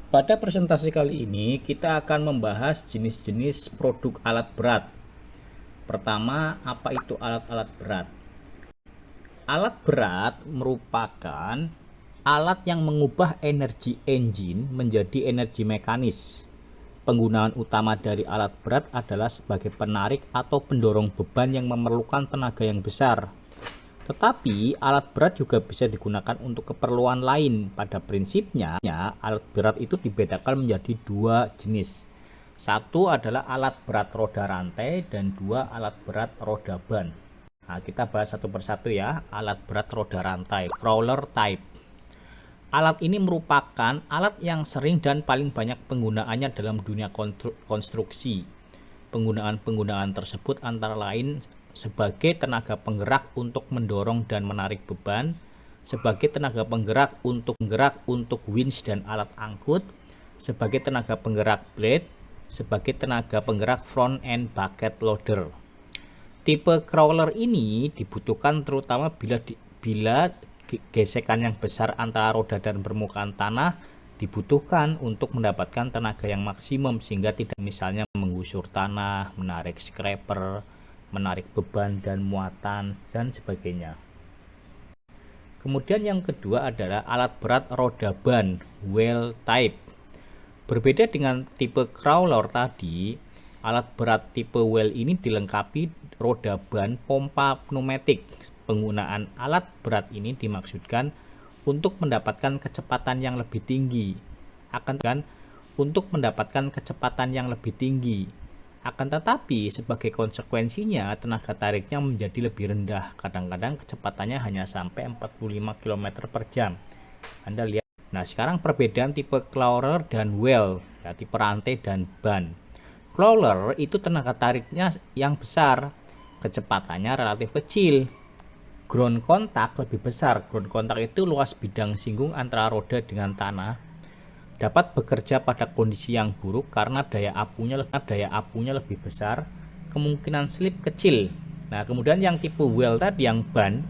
Pada presentasi kali ini kita akan membahas jenis-jenis produk alat berat. Pertama, apa itu alat-alat berat? Alat berat merupakan alat yang mengubah energi engine menjadi energi mekanis. Penggunaan utama dari alat berat adalah sebagai penarik atau pendorong beban yang memerlukan tenaga yang besar. Tetapi alat berat juga bisa digunakan untuk keperluan lain. Pada prinsipnya, alat berat itu dibedakan menjadi dua jenis. Satu adalah alat berat roda rantai dan dua alat berat roda ban. Nah, kita bahas satu persatu ya. Alat berat roda rantai, crawler type. Alat ini merupakan alat yang sering dan paling banyak penggunaannya dalam dunia konstruksi. Penggunaan-penggunaan tersebut antara lain sebagai tenaga penggerak untuk mendorong dan menarik beban, sebagai tenaga penggerak untuk winch dan alat angkut, sebagai tenaga penggerak blade, sebagai tenaga penggerak front end bucket loader. Tipe crawler ini dibutuhkan terutama bila gesekan yang besar antara roda dan permukaan tanah dibutuhkan untuk mendapatkan tenaga yang maksimum sehingga tidak misalnya menggusur tanah, menarik scraper, menarik beban dan muatan dan sebagainya. Kemudian yang kedua adalah alat berat roda ban, wheel type. Berbeda dengan tipe crawler tadi, alat berat tipe wheel ini dilengkapi roda ban pompa pneumatik. Penggunaan alat berat ini dimaksudkan untuk mendapatkan kecepatan yang lebih tinggi. Akan tetapi sebagai konsekuensinya tenaga tariknya menjadi lebih rendah. Kadang-kadang kecepatannya hanya sampai 45 km per jam. Anda lihat. Nah, sekarang perbedaan tipe crawler dan wheel, ya, tipe rantai dan ban. Crawler itu tenaga tariknya yang besar, kecepatannya relatif kecil. Ground contact lebih besar. Ground contact itu luas bidang singgung antara roda dengan tanah. Dapat bekerja pada kondisi yang buruk karena daya apunya lebih besar, kemungkinan slip kecil. Nah, kemudian yang tipe wheel tadi yang ban,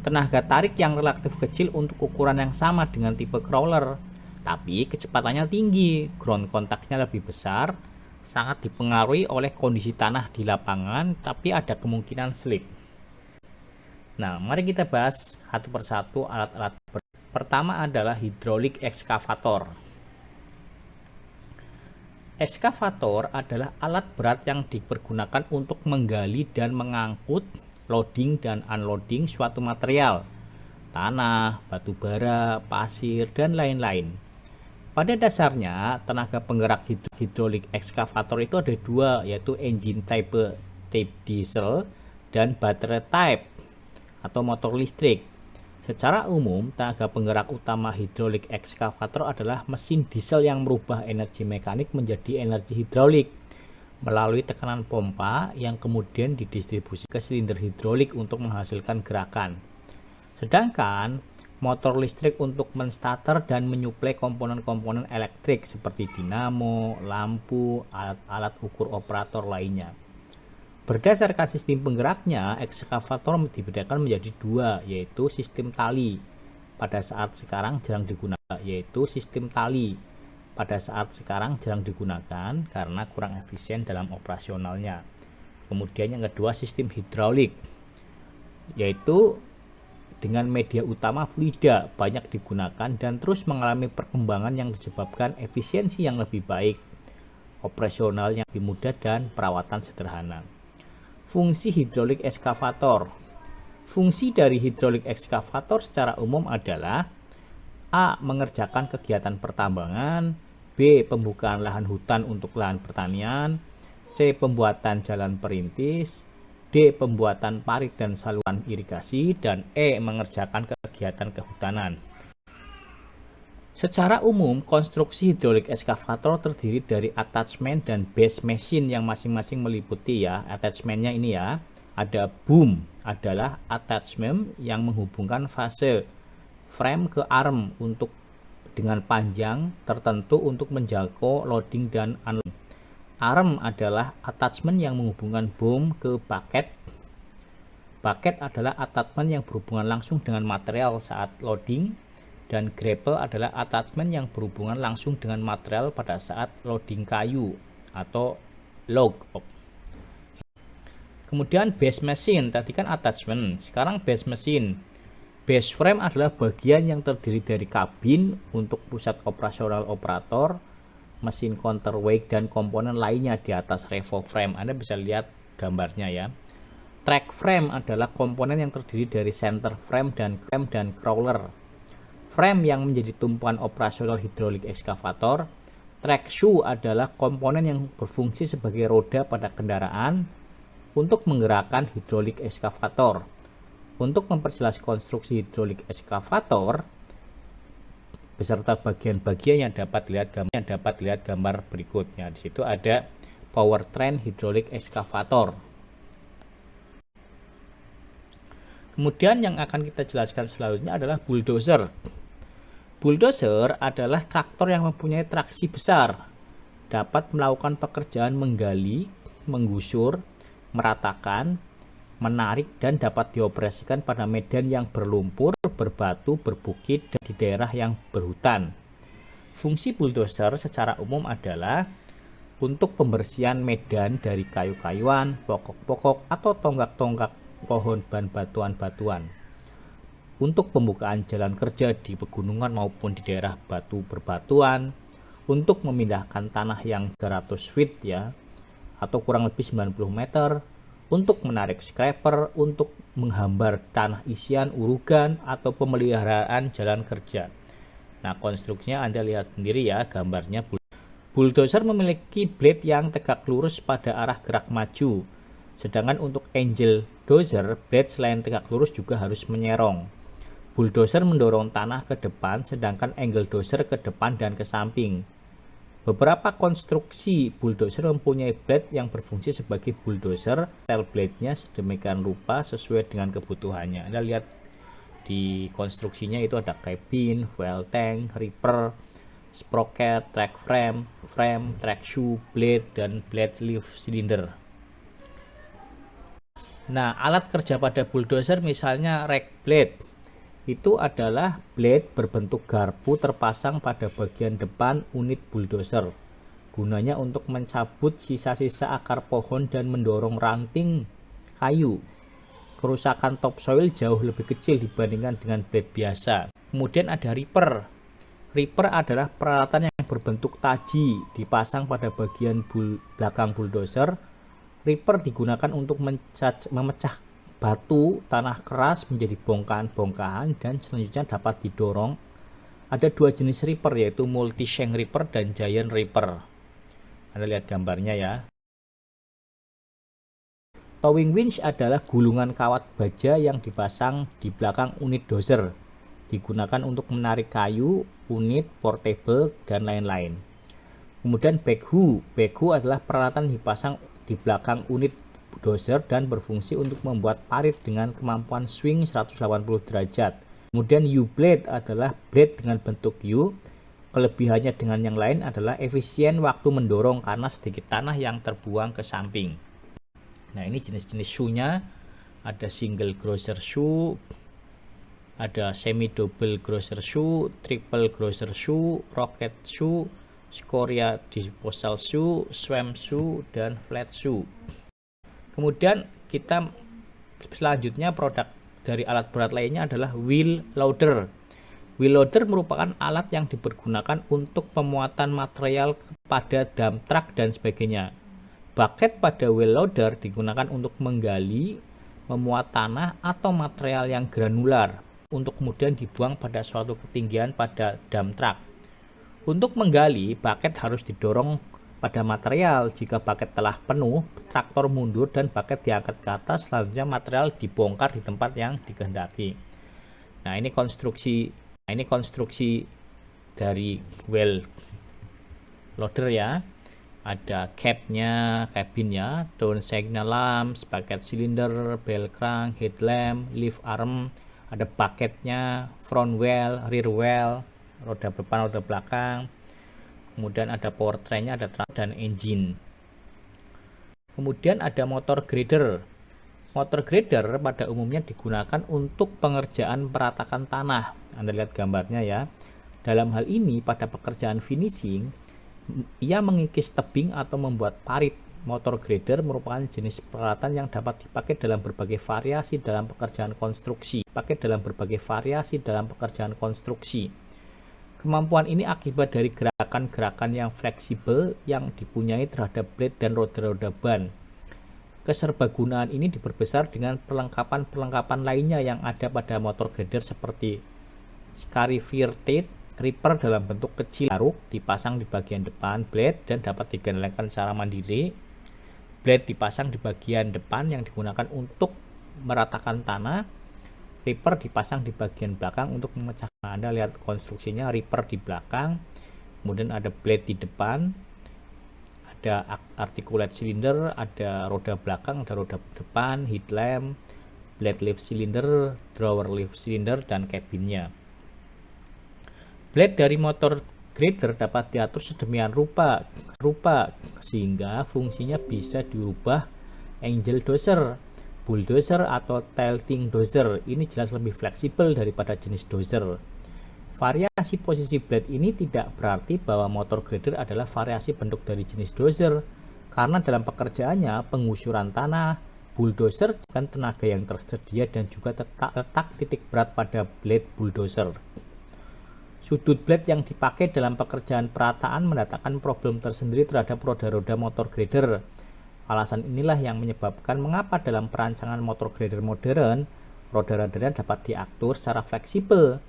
tenaga tarik yang relatif kecil untuk ukuran yang sama dengan tipe crawler, tapi kecepatannya tinggi, ground contactnya lebih besar, sangat dipengaruhi oleh kondisi tanah di lapangan, tapi ada kemungkinan slip. Nah, mari kita bahas satu persatu alat-alat. Pertama adalah hidrolik ekskavator. Ekskavator adalah alat berat yang dipergunakan untuk menggali dan mengangkut, loading dan unloading suatu material, tanah, batu bara, pasir, dan lain-lain. Pada dasarnya, tenaga penggerak hidrolik ekskavator itu ada dua, yaitu engine type diesel dan battery type atau motor listrik. Secara umum, tenaga penggerak utama hidrolik ekskavator adalah mesin diesel yang merubah energi mekanik menjadi energi hidrolik melalui tekanan pompa yang kemudian didistribusi ke silinder hidrolik untuk menghasilkan gerakan. Sedangkan motor listrik untuk menstarter dan menyuplai komponen-komponen elektrik seperti dinamo, lampu, alat-alat ukur operator lainnya. Berdasarkan sistem penggeraknya, ekskavator dibedakan menjadi dua, yaitu sistem tali. Pada saat sekarang jarang digunakan, karena kurang efisien dalam operasionalnya. Kemudian yang kedua sistem hidraulik, yaitu dengan media utama fluida banyak digunakan dan terus mengalami perkembangan yang disebabkan efisiensi yang lebih baik, operasional yang lebih mudah dan perawatan sederhana. Fungsi hidrolik ekskavator. Fungsi dari hidrolik ekskavator secara umum adalah A. Mengerjakan kegiatan pertambangan, B. Pembukaan lahan hutan untuk lahan pertanian, C. Pembuatan jalan perintis, D. Pembuatan parit dan saluran irigasi, dan E. Mengerjakan kegiatan kehutanan. Secara umum, konstruksi hidrolik ekskavator terdiri dari attachment dan base machine yang masing-masing meliputi ya. Attachmentnya ini ya, ada boom adalah attachment yang menghubungkan fase frame ke arm dengan panjang tertentu untuk menjangkau loading dan unloading. Arm adalah attachment yang menghubungkan boom ke bucket. Bucket adalah attachment yang berhubungan langsung dengan material saat loading. Dan grapple adalah attachment yang berhubungan langsung dengan material pada saat loading kayu atau log. Kemudian base machine, tadi kan attachment, sekarang base machine. Base frame adalah bagian yang terdiri dari kabin untuk pusat operasional operator, mesin counterweight dan komponen lainnya di atas revolve frame. Anda bisa lihat gambarnya ya. Track frame adalah komponen yang terdiri dari center frame dan crawler. Frame yang menjadi tumpuan operasional hidrolik ekskavator. Track shoe adalah komponen yang berfungsi sebagai roda pada kendaraan untuk menggerakkan hidrolik ekskavator. Untuk memperjelas konstruksi hidrolik ekskavator beserta bagian-bagian yang dapat lihat gambar berikutnya. Di situ ada powertrain hidrolik ekskavator. Kemudian yang akan kita jelaskan selanjutnya adalah bulldozer. Bulldozer adalah traktor yang mempunyai traksi besar, dapat melakukan pekerjaan menggali, menggusur, meratakan, menarik, dan dapat dioperasikan pada medan yang berlumpur, berbatu, berbukit, dan di daerah yang berhutan. Fungsi bulldozer secara umum adalah untuk pembersihan medan dari kayu-kayuan, pokok-pokok, atau tonggak-tonggak pohon dan batuan-batuan. Untuk pembukaan jalan kerja di pegunungan maupun di daerah batu berbatuan, untuk memindahkan tanah yang 300 feet ya, atau kurang lebih 90 meter, untuk menarik scraper, untuk menghambar tanah isian urugan, atau pemeliharaan jalan kerja. Nah, konstruksinya Anda lihat sendiri ya gambarnya. Bulldozer memiliki blade yang tegak lurus pada arah gerak maju, sedangkan untuk angel dozer, blade selain tegak lurus juga harus menyerong. Bulldozer mendorong tanah ke depan, sedangkan angle dozer ke depan dan ke samping. Beberapa konstruksi bulldozer mempunyai blade yang berfungsi sebagai bulldozer, tail blade-nya sedemikian rupa sesuai dengan kebutuhannya. Anda lihat di konstruksinya itu ada cabin, fuel tank, ripper, sprocket, track frame, track shoe, blade, dan blade leaf cylinder. Nah, alat kerja pada bulldozer misalnya rake blade. Itu adalah blade berbentuk garpu terpasang pada bagian depan unit bulldozer. Gunanya untuk mencabut sisa-sisa akar pohon dan mendorong ranting kayu. Kerusakan topsoil jauh lebih kecil dibandingkan dengan blade biasa. Kemudian ada ripper. Ripper adalah peralatan yang berbentuk taji dipasang pada bagian belakang bulldozer. Ripper digunakan untuk memecah batu tanah keras menjadi bongkahan-bongkahan dan selanjutnya dapat didorong. Ada dua jenis ripper, yaitu multi shank ripper dan giant ripper. Anda lihat gambarnya ya. Towing winch adalah gulungan kawat baja yang dipasang di belakang unit dozer. Digunakan untuk menarik kayu, unit, portable, dan lain-lain. Kemudian backhoe. Backhoe adalah peralatan dipasang di belakang unit dozer dan berfungsi untuk membuat parit dengan kemampuan swing 180 derajat. Kemudian U-blade adalah blade dengan bentuk U. Kelebihannya dengan yang lain adalah efisien waktu mendorong karena sedikit tanah yang terbuang ke samping. Nah, ini jenis-jenis shoe-nya. Ada single grosser shoe, ada semi double grosser shoe, triple grosser shoe, rocket shoe, scoria disposal shoe, swam shoe, dan flat shoe. Kemudian kita selanjutnya produk dari alat berat lainnya adalah wheel loader. Wheel loader merupakan alat yang dipergunakan untuk pemuatan material pada dump truck dan sebagainya. Bucket pada wheel loader digunakan untuk menggali, memuat tanah atau material yang granular untuk kemudian dibuang pada suatu ketinggian pada dump truck. Untuk menggali, bucket harus didorong pada material. Jika bucket telah penuh, traktor mundur dan bucket diangkat ke atas, selanjutnya material dibongkar di tempat yang dikehendaki. Nah, ini konstruksi dari wheel loader ya. Ada cabinnya, daun signal lamps, bucket cylinder, bell crank, headlamp, leaf arm, ada bucketnya, front wheel, rear wheel, roda depan, roda belakang. Kemudian ada powertrainnya, ada truk dan engine. Kemudian ada motor grader. Motor grader pada umumnya digunakan untuk pengerjaan peratakan tanah. Anda lihat gambarnya ya. Dalam hal ini pada pekerjaan finishing, ia mengikis tebing atau membuat parit. Motor grader merupakan jenis peralatan yang dapat dipakai dalam berbagai variasi dalam pekerjaan konstruksi. Kemampuan ini akibat dari gerakan-gerakan yang fleksibel yang dipunyai terhadap blade dan roda-roda ban. Keserbagunaan ini diperbesar dengan perlengkapan-perlengkapan lainnya yang ada pada motor grader seperti scarifier ripper dalam bentuk kecil garuk dipasang di bagian depan blade dan dapat digendalikan secara mandiri. Blade dipasang di bagian depan yang digunakan untuk meratakan tanah. Ripper dipasang di bagian belakang untuk memecahkan. Anda lihat konstruksinya, ripper di belakang, kemudian ada blade di depan, ada articulate cylinder, ada roda belakang, ada roda depan, headlamp, blade lift cylinder, drawer lift cylinder, dan cabinnya. Blade dari motor grader dapat diatur sedemikian rupa sehingga fungsinya bisa diubah angle dozer, bulldozer atau tilting dozer. Ini jelas lebih fleksibel daripada jenis dozer. Variasi posisi blade ini tidak berarti bahwa motor grader adalah variasi bentuk dari jenis dozer, karena dalam pekerjaannya penggusuran tanah, bulldozer dengan tenaga yang tersedia dan juga letak titik berat pada blade bulldozer. Sudut blade yang dipakai dalam pekerjaan perataan mendatangkan problem tersendiri terhadap roda-roda motor grader. Alasan inilah yang menyebabkan mengapa dalam perancangan motor grader modern, roda-rodanya dapat diatur secara fleksibel.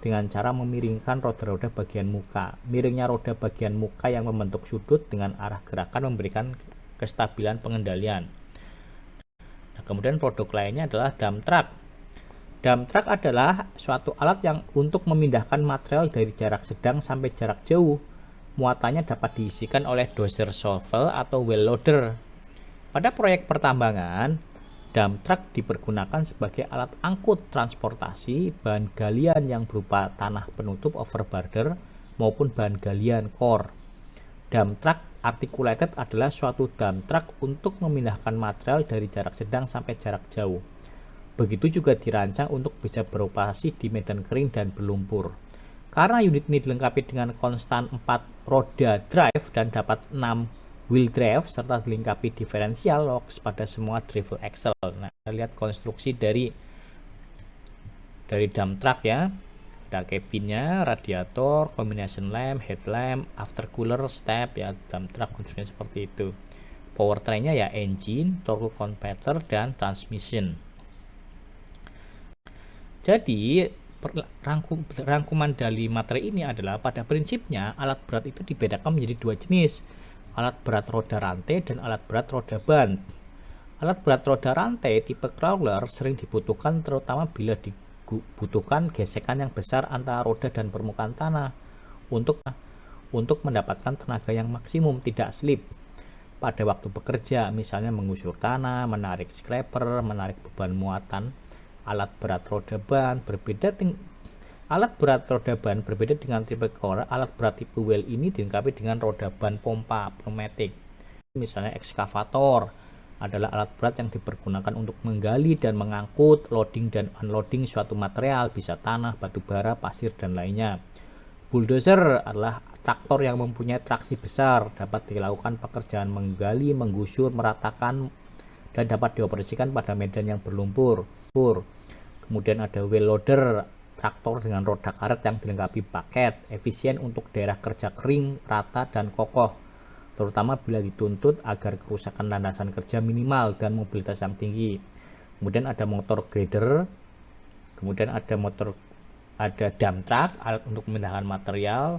Dengan cara memiringkan roda-roda bagian muka. Miringnya roda bagian muka yang membentuk sudut dengan arah gerakan memberikan kestabilan pengendalian. Nah, kemudian produk lainnya adalah dump truck. Dump truck adalah suatu alat yang untuk memindahkan material dari jarak sedang sampai jarak jauh. Muatannya dapat diisikan oleh dozer shovel atau well loader. Pada proyek pertambangan, dump truck dipergunakan sebagai alat angkut transportasi bahan galian yang berupa tanah penutup overburden maupun bahan galian core. Dump truck articulated adalah suatu dump truck untuk memindahkan material dari jarak sedang sampai jarak jauh. Begitu juga dirancang untuk bisa beroperasi di medan kering dan berlumpur. Karena unit ini dilengkapi dengan konstan 4 roda drive dan dapat 6 wheel drive serta dilengkapi diferensial locks pada semua drive axle. Nah, kita lihat konstruksi dari dump truck ya. Ada cabinnya, radiator, combination lamp, headlamp, aftercooler, step ya. Dump truck konstruksinya seperti itu. Powertrainnya ya engine, torque converter, dan transmission. Jadi rangkuman dari materi ini adalah pada prinsipnya alat berat itu dibedakan menjadi dua jenis, alat berat roda rantai dan alat berat roda ban. Alat berat roda rantai tipe crawler sering dibutuhkan terutama bila dibutuhkan gesekan yang besar antara roda dan permukaan tanah untuk mendapatkan tenaga yang maksimum, tidak slip pada waktu bekerja, misalnya menggusur tanah, menarik scraper, menarik beban muatan. Alat berat roda ban berbeda dengan tipe crawler. Alat berat tipe well ini dilengkapi dengan roda ban pompa pneumatik. Misalnya ekskavator adalah alat berat yang dipergunakan untuk menggali dan mengangkut, loading dan unloading suatu material, bisa tanah, batu bara, pasir, dan lainnya. Bulldozer adalah traktor yang mempunyai traksi besar, dapat dilakukan pekerjaan menggali, menggusur, meratakan, dan dapat dioperasikan pada medan yang berlumpur. Kemudian ada wheel loader, traktor dengan roda karet yang dilengkapi bucket, efisien untuk daerah kerja kering, rata, dan kokoh, terutama bila dituntut agar kerusakan landasan kerja minimal dan mobilitas yang tinggi. Kemudian ada motor grader, kemudian ada dump truck, alat untuk memindahkan material,